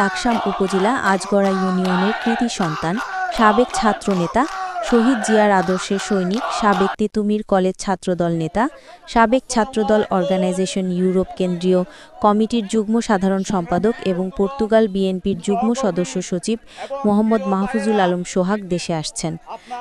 লাকসাম উপজেলা আজগড়া ইউনিয়নের কৃতি সন্তান, সাবেক ছাত্রনেতা, শহীদ জিয়ার আদর্শের সৈনিক, সাবেক তেতুমির কলেজ ছাত্রদল নেতা, সাবেক ছাত্রদল অর্গানাইজেশন ইউরোপ কেন্দ্রীয় কমিটির যুগ্ম সাধারণ সম্পাদক এবং পর্তুগাল বিএনপির যুগ্ম সদস্য সচিব মোহাম্মদ মাহফুজুল আলম সোহাগ দেশে আসছেন।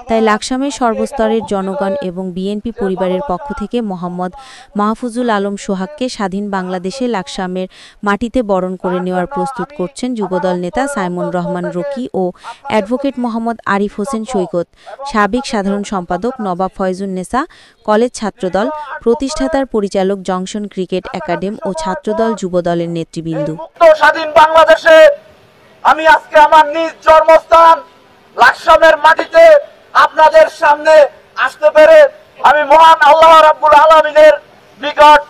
তাই লাকসামের সর্বস্তরের জনগণ এবং বিএনপি পরিবারের পক্ষ থেকে মোহাম্মদ মাহফুজুল আলম সোহাগকে স্বাধীন বাংলাদেশে লাকসামের মাটিতে বরণ করে নেওয়ার প্রস্তুত করছেন যুবদল নেতা সাইমন রহমান রকি ও অ্যাডভোকেট মোহাম্মদ আরিফ হোসেন সৈকত, সাবেক সাধারণ সম্পাদক নবাব ফয়জুন্নেসা, কলেজ ছাত্রদল, প্রতিষ্ঠাতার পরিচালক জংশন ক্রিকেট একাডেমি ও ছাত্রদল যুবদলের নেতৃবৃন্দ। স্বাধীন বাংলাদেশে আমি আজকে আমার নিজ জন্মস্থান লাকসামের মাটিতে আপনাদের সামনে আসতে পেরে আমি মহান আল্লাহ রাব্বুল আলামিনের নিকট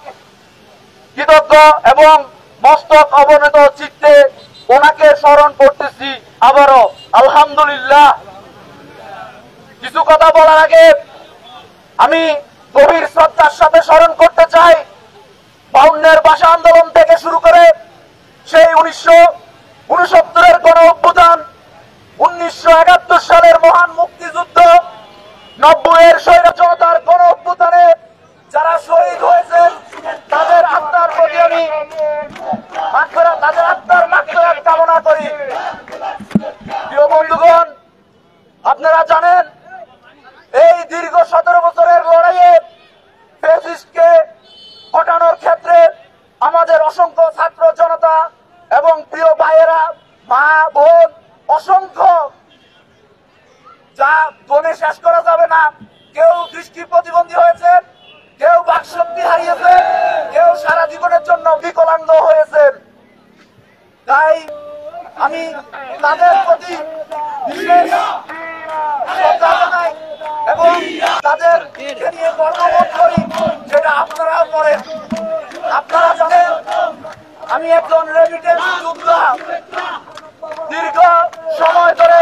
কৃতজ্ঞ এবং মস্তক অবনত চিত্তে ওনাকে স্মরণ করতেছি আবারও আলহামদুলিল্লাহ। কিছু কথা বলার আগে আমি গভীর শ্রদ্ধার সাথে স্মরণ করতে চাই 52-এর ভাষা আন্দোলন থেকে শুরু করে সেই 1969-এর গণ অভ্যুত্থান, 1971 সালের মহান মুক্তিযুদ্ধ, 90-এর স্বৈরাচার জনতার গণ অভ্যুত্থানে যারা শহীদ হয়েছেন তাদের আত্মার প্রতি আমি তাদের আত্মার মাগফিরাত কামনা করি। প্রিয় বন্ধুগণ, আপনারা জানেন এই দীর্ঘ 17 বছরের লড়াইয়ে ফ্যাসিস্টকে হটানোর ক্ষেত্রে আমাদের অসংখ্য ছাত্র জনতা এবং প্রিয় ভাইয়েরা, মা বোন, অসংখ্য যা বনে শেষ করা যাবে না, কেউ দৃষ্টি প্রতিবন্ধী হয়েছে, কেউ বাকশক্তি হারিয়েছে, কেউ সারা জীবনের জন্য বিকলাঙ্গ হয়েছেন। তাই আমি তাদের প্রতি বিশেষ শ্রদ্ধা জানাই এবং তাদেরকে নিয়ে গর্ববোধ করি, যেটা আপনারাও করেন। আপনারা জানেন আমি একজন রেমিটেন্স যোদ্ধা। দীর্ঘ সময় ধরে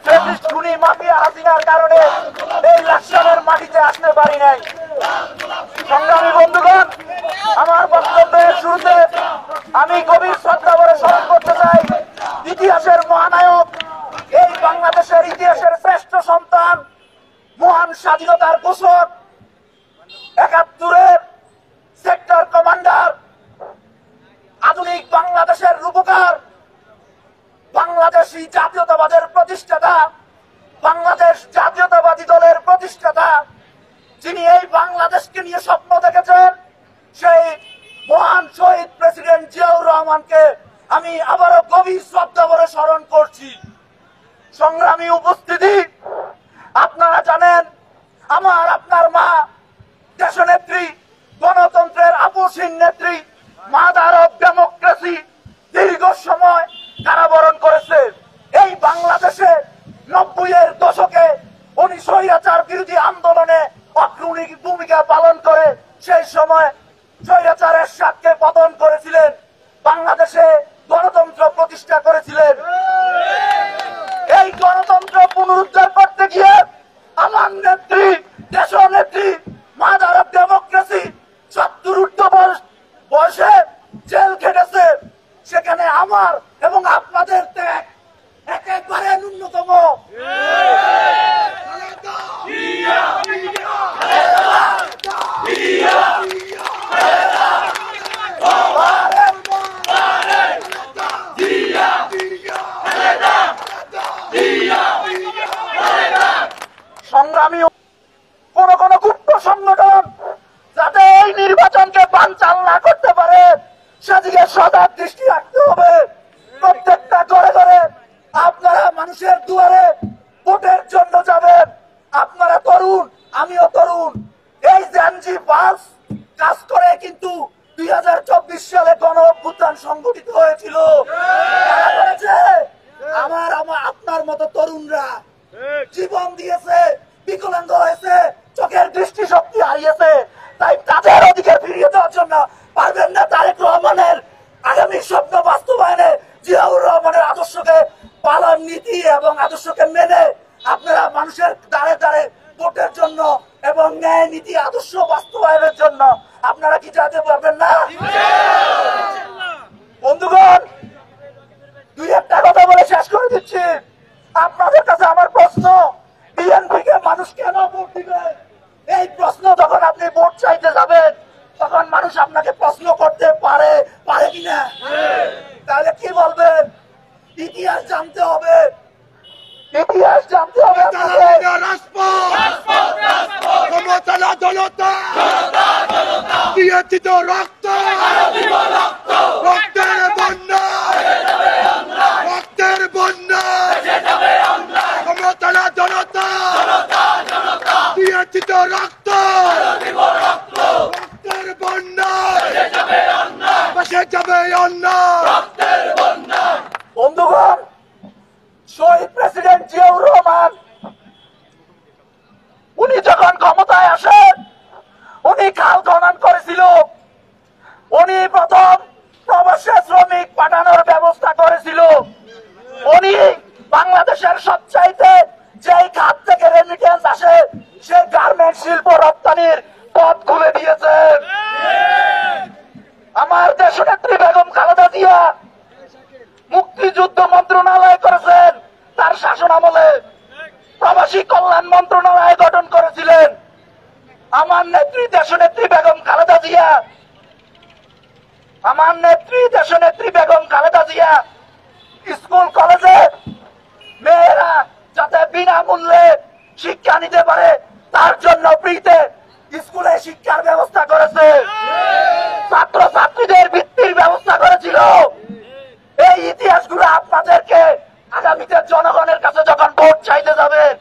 ফ্যাসিস্ট খুনি মাফিয়া হাসিনার কারণে এই লাকসামের মাটিতে আসতে পারি নাই। সংগ্রামী বন্ধুগণ, আমার বক্তব্যের শুরুতে আমি গভীর শ্রদ্ধা ভরে স্মরণ করতে চাই ইতিহাসের মহানায়ক, এই বাংলাদেশের ইতিহাসের শ্রেষ্ঠ সন্তান, মহান স্বাধীনতার ঘোষক, 71-এর সেক্টর কমান্ডার, আধুনিক বাংলাদেশের রূপকার, বাংলাদেশী জাতীয়তাবাদের প্রতিষ্ঠাতা, বাংলাদেশ জাতীয়তাবাদী দলের প্রতিষ্ঠাতা, যিনি এই বাংলাদেশকে নিয়ে স্বপ্ন দেখেছেন, সেই মহান শহীদ প্রেসিডেন্ট জিয়াউর রহমানকে আমি আবারও গভীর শ্রদ্ধা ভরে স্মরণ করছি। সংগ্রামী উপস্থিতি, আপনারা জানেন আমার আপনার মা দেশনেত্রী, গণতন্ত্রের আপসহীন নেত্রী, মাদার অফ ডেমোক্রেসি দীর্ঘ সময় কারাবরণ করেছে। এই বাংলাদেশে 90-এর দশকে উনি স্বৈরাচার বিরোধী আন্দোলনে অগ্রণী ভূমিকা পালন করে সেই সময় স্বৈরাচারের সাথে পতন করেছিলেন, বাংলাদেশে গণতন্ত্র প্রতিষ্ঠা করেছিলেন। এই গণতন্ত্র পুনরুদ্ধার করতে গিয়ে আমার নেত্রী, দেশনেত্রী, মাদার অফ ডেমোক্রেসি 70 ঊর্ধ্ব বয়সে জেল খেটেছে। সেখানে আমার এবং আপনাদের ত্যাগ একেবারে ন্যূনতম। সংগ্রামী কোন গুপ্ত সংগঠন যাতে এই নির্বাচনকে বানচাল না করতে পারে সেদিকে সজাগ দৃষ্টি রাখতে হবে। প্রত্যেকটা ঘরে ঘরে আপনারা মানুষের দুয়ারে ভোটের জন্য যাবেন। আপনারা তরুণ, আমিও তরুণ। এই জেনজি পালস কাজ করে কিন্তু 2024 সালে গণ অভ্যুত্থান সংগঠিত হয়েছিল। আমার আপনার মতো তরুণরা জীবন দিয়েছে, বিকলাঙ্গ হয়েছে, চোখের দৃষ্টি শক্তি হারিয়েছে। তাই তাদের অধিকার ফিরিয়ে দেওয়ার জন্য পারবেন না তারেক রহমানের আগামী স্বপ্ন বাস্তবায়নে জিয়াউর রহমানের আদর্শকে পালন, নীতি এবং আদর্শকে মেনে আপনারা মানুষের দ্বারে দ্বারে ভোটের জন্য এবং ন্যায় নীতি আদর্শ বাস্তবায়নের জন্য আপনারা কি যেতে পারবেন না? বন্ধুগণ, দুই একটা কথা বলে শেষ করে দিচ্ছি। আপনাদের কাছে আমার প্রশ্ন, বিএনপি কে মানুষ কেন ভোট দিবে? এই প্রশ্ন যখন আপনি ভোট চাইতে যাবেন তখন মানুষ আপনাকে প্রশ্ন করতে পারে কিনা? তাহলে কি বলবেন? ইতিহাস জানতে হবে, ইতিহাস জানতে হবে আপনাদের। দিয়েছি তো রক্ত, রক্তের বন্যা, রক্তের বন্যা, ক্ষমতালা জনতা, দিয়েছি তো রক্ত, রক্তের বন্যা, বসে যাবে অন্যায়। বন্ধুগণ, শহীদ প্রেসিডেন্ট জিয়াউর রহমান উনি যখন ক্ষমতায় আসেন উনি খাল খনন করেছিল। উনি প্রথম প্রবাসী শ্রমিক পাঠানোর ব্যবস্থা করেছিল। উনি বাংলাদেশের সবচাইতে যেই খাত থেকে রেমিটেন্স আসে সেই গার্মেন্ট শিল্প রপ্তানির পথ খুলে দিয়েছেন। আমার দেশনেত্রী বেগম খালেদা জিয়া মুক্তিযুদ্ধ মন্ত্রণালয় করেছেন, তার শাসন আমলে প্রবাসী কল্যাণ মন্ত্রণালয় গঠন করেছিলেন। আমার নেত্রী দেশনেত্রী বেগম খালেদা জিয়া, আমার নেত্রী দেশনেত্রী বেগম খালেদা জিয়া স্কুল কলেজে মেয়েরা যাতে বিনামূল্যে শিক্ষা নিতে পারে তার জন্য ফ্রিতে স্কুলে শিক্ষার ব্যবস্থা করেছে। ছাত্র ছাত্রীদের বৃত্তির ব্যবস্থা করেছিল। এই ইতিহাসগুলো আপনাদেরকে আগামীতে জনগণের কাছে যখন ভোট চাইতে যাবেন